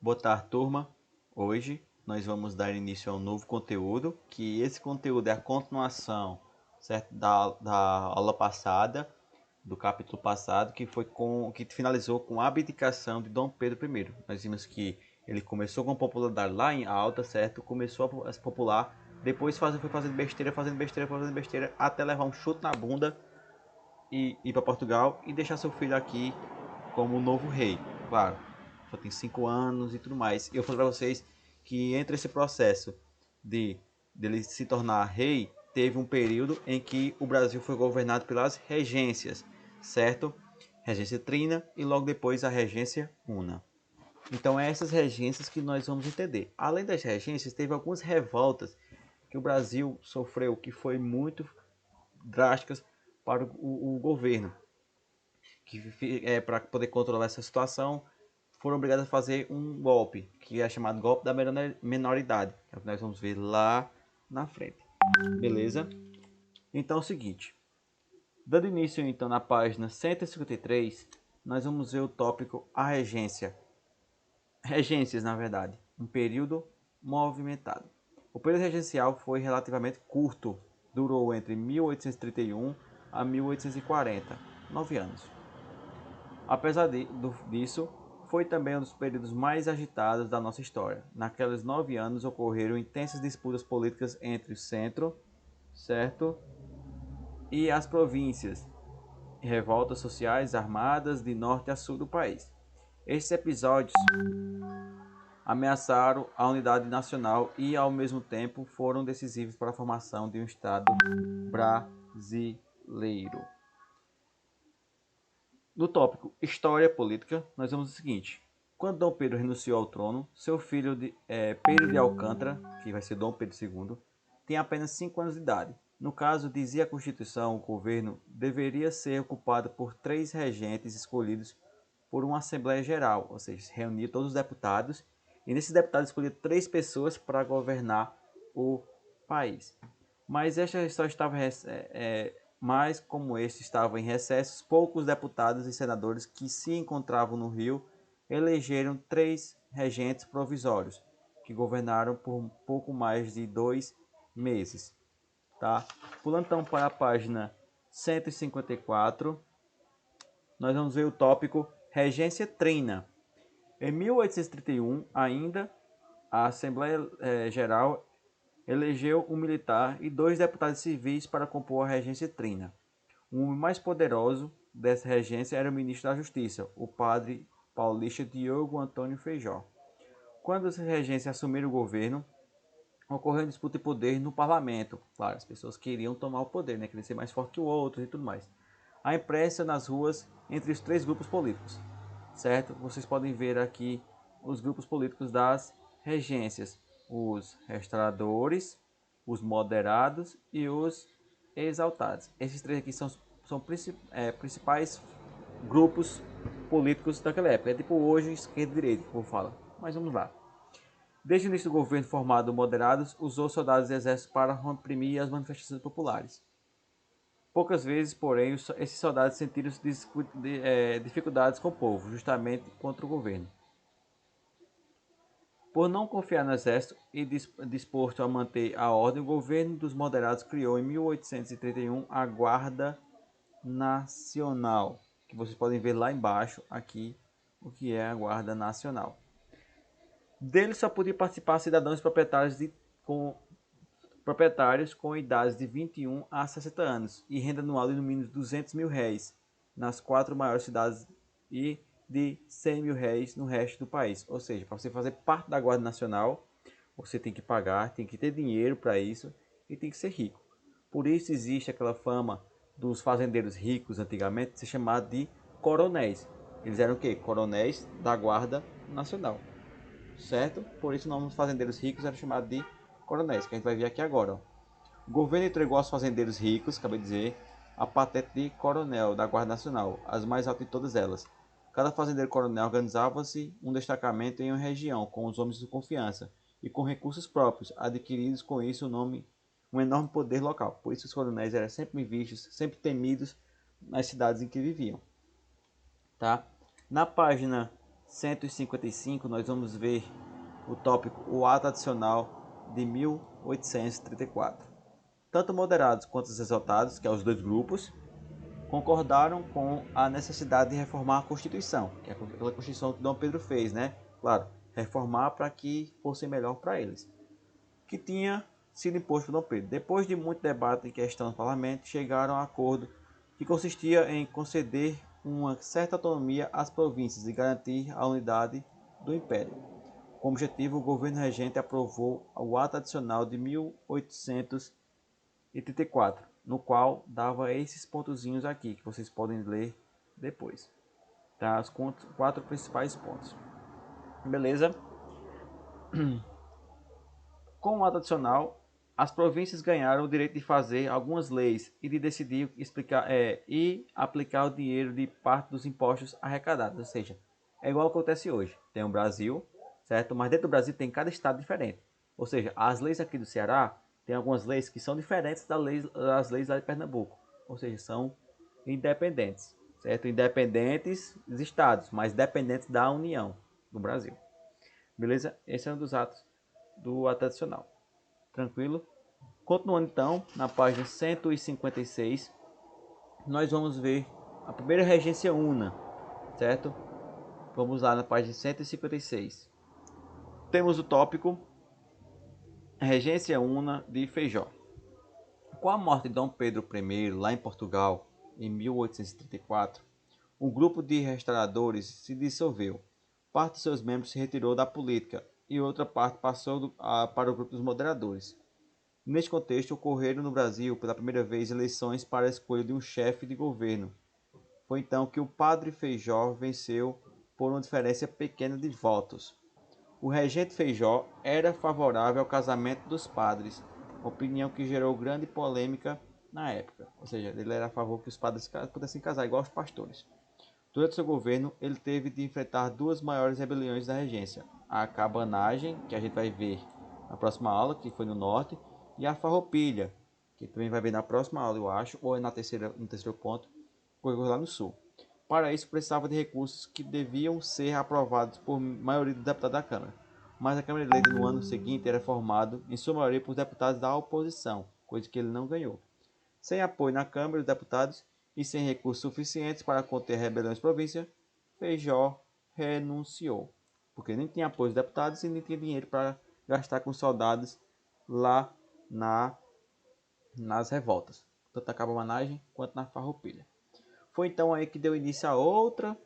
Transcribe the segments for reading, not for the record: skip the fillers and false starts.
Boa tarde, turma. Hoje nós vamos dar início a um novo conteúdo, que esse conteúdo é a continuação, certo, da aula passada, do capítulo passado, que finalizou com a abdicação de Dom Pedro I. Nós vimos que ele começou com popularidade lá em alta, certo? Começou a se popular, depois foi fazendo besteira, fazendo besteira, até levar um chute na bunda e ir para Portugal e deixar seu filho aqui como o novo rei. Claro, só tem 5 anos e tudo mais. E eu falei para vocês que entre esse processo de dele se tornar rei, teve um período em que o Brasil foi governado pelas regências, certo? Regência Trina e logo depois a regência Una. Então é essas regências que nós vamos entender. Além das regências, teve algumas revoltas que o Brasil sofreu, que foi muito drásticas para o governo, que para poder controlar essa situação, foram obrigados a fazer um golpe, que é chamado golpe da menoridade, que é o que nós vamos ver lá na frente. Beleza? Então é o seguinte, dando início então na página 153, nós vamos ver o tópico a regência. Regências, na verdade, um período movimentado. O período regencial foi relativamente curto, durou entre 1831 a 1840, 9 anos. Apesar disso, foi também um dos períodos mais agitados da nossa história. Naqueles 9 anos ocorreram intensas disputas políticas entre o centro, certo, e as províncias, revoltas sociais armadas de norte a sul do país. Estes episódios ameaçaram a unidade nacional e, ao mesmo tempo, foram decisivos para a formação de um Estado brasileiro. No tópico História Política, nós vemos o seguinte. Quando Dom Pedro renunciou ao trono, seu filho Pedro de Alcântara, que vai ser Dom Pedro II, tinha apenas 5 anos de idade. No caso, dizia a Constituição, o governo deveria ser ocupado por 3 regentes escolhidos por uma Assembleia Geral, ou seja, reunia todos os deputados, e nesses deputados escolhia 3 pessoas para governar o país. Mas esta só estava mas como este estava em recessos, poucos deputados e senadores que se encontravam no Rio elegeram 3 regentes provisórios, que governaram por um pouco mais de 2 meses. Tá? Pulando então para a página 154, nós vamos ver o tópico Regência Trina. Em 1831, ainda, a Assembleia Geral elegeu um militar e 2 deputados civis para compor a regência trina. O homem mais poderoso dessa regência era o ministro da Justiça, o padre paulista Diogo Antônio Feijó. Quando essa regência assumiu o governo, ocorreu uma disputa de poder no parlamento. Claro, as pessoas queriam tomar o poder, né? Queriam ser mais forte que o outro e tudo mais. A imprensa nas ruas entre os 3 grupos políticos, certo? Vocês podem ver aqui os grupos políticos das regências: os restauradores, os moderados e os exaltados. Esses 3 aqui são principais grupos políticos daquela época. É tipo hoje esquerda e direita, como fala. Mas vamos lá. Desde o início do governo formado moderados, usou soldados e exércitos para reprimir as manifestações populares. Poucas vezes, porém, esses soldados sentiram dificuldades com o povo, justamente contra o governo. Por não confiar no exército e disposto a manter a ordem, o governo dos moderados criou em 1831 a Guarda Nacional, que vocês podem ver lá embaixo aqui o que é a Guarda Nacional. Dele só podiam participar cidadãos proprietários com idades de 21 a 60 anos e renda anual de no mínimo 200 mil réis nas 4 maiores cidades e de 100 mil réis no resto do país. Ou seja, para você fazer parte da Guarda Nacional, você tem que pagar, tem que ter dinheiro para isso e tem que ser rico. Por isso existe aquela fama dos fazendeiros ricos antigamente ser chamado de coronéis. Eles eram o quê? Coronéis da Guarda Nacional, certo? Por isso o nome dos fazendeiros ricos era chamado de coronéis, que a gente vai ver aqui agora. Ó. O governo entregou aos fazendeiros ricos, acabei de dizer, a patente de coronel da Guarda Nacional, as mais altas de todas elas. Cada fazendeiro coronel organizava-se um destacamento em uma região, com os homens de confiança, e com recursos próprios, adquiridos com isso um enorme poder local. Por isso os coronéis eram sempre vistos, sempre temidos nas cidades em que viviam. Tá? Na página 155, nós vamos ver o tópico o ato adicional de 1834. Tanto moderados quanto os exaltados, que são os dois grupos, concordaram com a necessidade de reformar a Constituição, que é aquela Constituição que Dom Pedro fez, né? Claro, reformar para que fosse melhor para eles, que tinha sido imposto por Dom Pedro. Depois de muito debate e questão no parlamento, chegaram a um acordo que consistia em conceder uma certa autonomia às províncias e garantir a unidade do Império. Com o objetivo, o governo regente aprovou o ato adicional de 1834, no qual dava esses pontozinhos aqui, que vocês podem ler depois. Tá? Os 4 principais pontos. Beleza? Com o ato adicional, as províncias ganharam o direito de fazer algumas leis e de decidir e aplicar o dinheiro de parte dos impostos arrecadados. Ou seja, é igual ao que acontece hoje. Tem o Brasil, certo? Mas dentro do Brasil tem cada estado diferente. Ou seja, as leis aqui do Ceará tem algumas leis que são diferentes das leis lá de Pernambuco. Ou seja, são independentes, certo? Independentes dos estados, mas dependentes da União do Brasil. Beleza? Esse é um dos atos do ato adicional. Tranquilo? Continuando então, na página 156, nós vamos ver a primeira regência una, certo? Vamos lá na página 156. Temos o tópico Regência Una de Feijó. Com a morte de Dom Pedro I, lá em Portugal, em 1834, um grupo de restauradores se dissolveu. Parte de seus membros se retirou da política e outra parte passou para o grupo dos moderadores. Neste contexto, ocorreram no Brasil pela primeira vez eleições para a escolha de um chefe de governo. Foi então que o padre Feijó venceu por uma diferença pequena de votos. O regente Feijó era favorável ao casamento dos padres, opinião que gerou grande polêmica na época. Ou seja, ele era a favor que os padres pudessem casar igual os pastores. Durante seu governo, ele teve de enfrentar duas maiores rebeliões da regência: a cabanagem, que a gente vai ver na próxima aula, que foi no norte, e a farroupilha, que também vai ver na próxima aula, eu acho, ou no terceiro ponto, que ocorreu lá no sul. Para isso, precisava de recursos que deviam ser aprovados por maioria dos deputados da Câmara. Mas a Câmara eleita no ano seguinte era formada, em sua maioria, por deputados da oposição, coisa que ele não ganhou. Sem apoio na Câmara dos Deputados e sem recursos suficientes para conter rebeliões de província, Feijó renunciou, porque nem tinha apoio dos deputados e nem tinha dinheiro para gastar com soldados lá nas revoltas, tanto na cabanagem quanto na farroupilha. Foi então aí que deu início a outra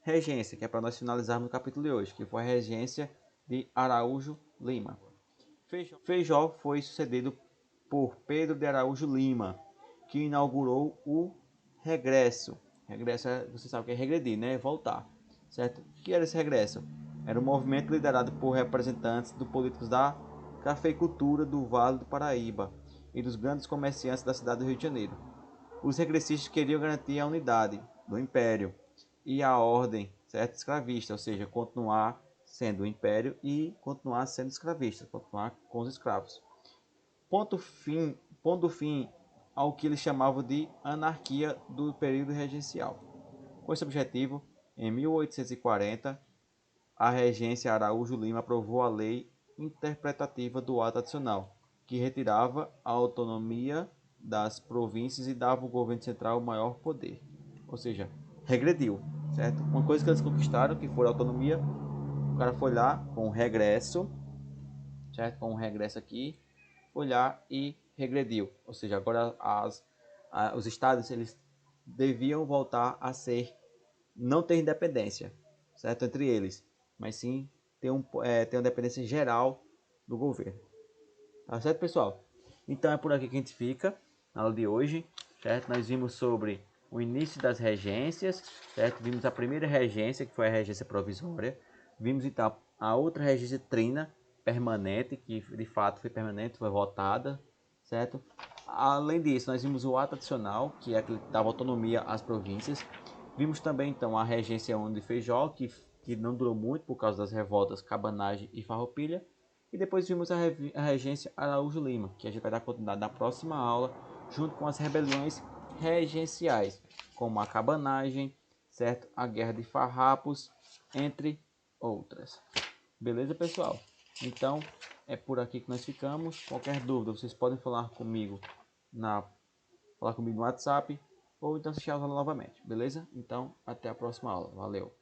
regência, que é para nós finalizarmos no capítulo de hoje, que foi a regência de Araújo Lima. Feijó foi sucedido por Pedro de Araújo Lima, que inaugurou o regresso. Regresso, você sabe o que é regredir, né? Voltar, certo? O que era esse regresso? Era um movimento liderado por representantes dos políticos da cafeicultura do Vale do Paraíba e dos grandes comerciantes da cidade do Rio de Janeiro. Os regressistas queriam garantir a unidade do império e a ordem, certo, escravista, ou seja, continuar sendo o império e continuar sendo escravista, continuar com os escravos. Pondo fim ao que eles chamavam de anarquia do período regencial. Com esse objetivo, em 1840, a regência Araújo Lima aprovou a lei interpretativa do ato adicional, que retirava a autonomia das províncias e dava ao governo central maior poder. Ou seja, regrediu, certo? Uma coisa que eles conquistaram, que foi a autonomia, o cara foi lá com o regresso, certo? Com o regresso aqui, foi lá e regrediu. Ou seja, agora os estados eles deviam voltar a não ter independência, certo? Entre eles, mas sim ter uma dependência geral do governo. Tá certo, pessoal? Então é por aqui que a gente fica na aula de hoje, certo? Nós vimos sobre o início das regências, certo? Vimos a primeira regência, que foi a regência provisória. Vimos então a outra regência trina, permanente, que de fato foi permanente, foi votada, certo? Além disso, nós vimos o ato adicional, que é aquele que dava autonomia às províncias. Vimos também então a regência Una de Feijó, que não durou muito por causa das revoltas Cabanagem e Farroupilha. E depois vimos a regência Araújo Lima, que a gente vai dar continuidade na próxima aula, junto com as rebeliões regenciais, como a cabanagem, certo? A guerra de farrapos, entre outras. Beleza, pessoal? Então, é por aqui que nós ficamos. Qualquer dúvida, vocês podem falar comigo no WhatsApp ou então assistir a aula novamente, beleza? Então, até a próxima aula. Valeu!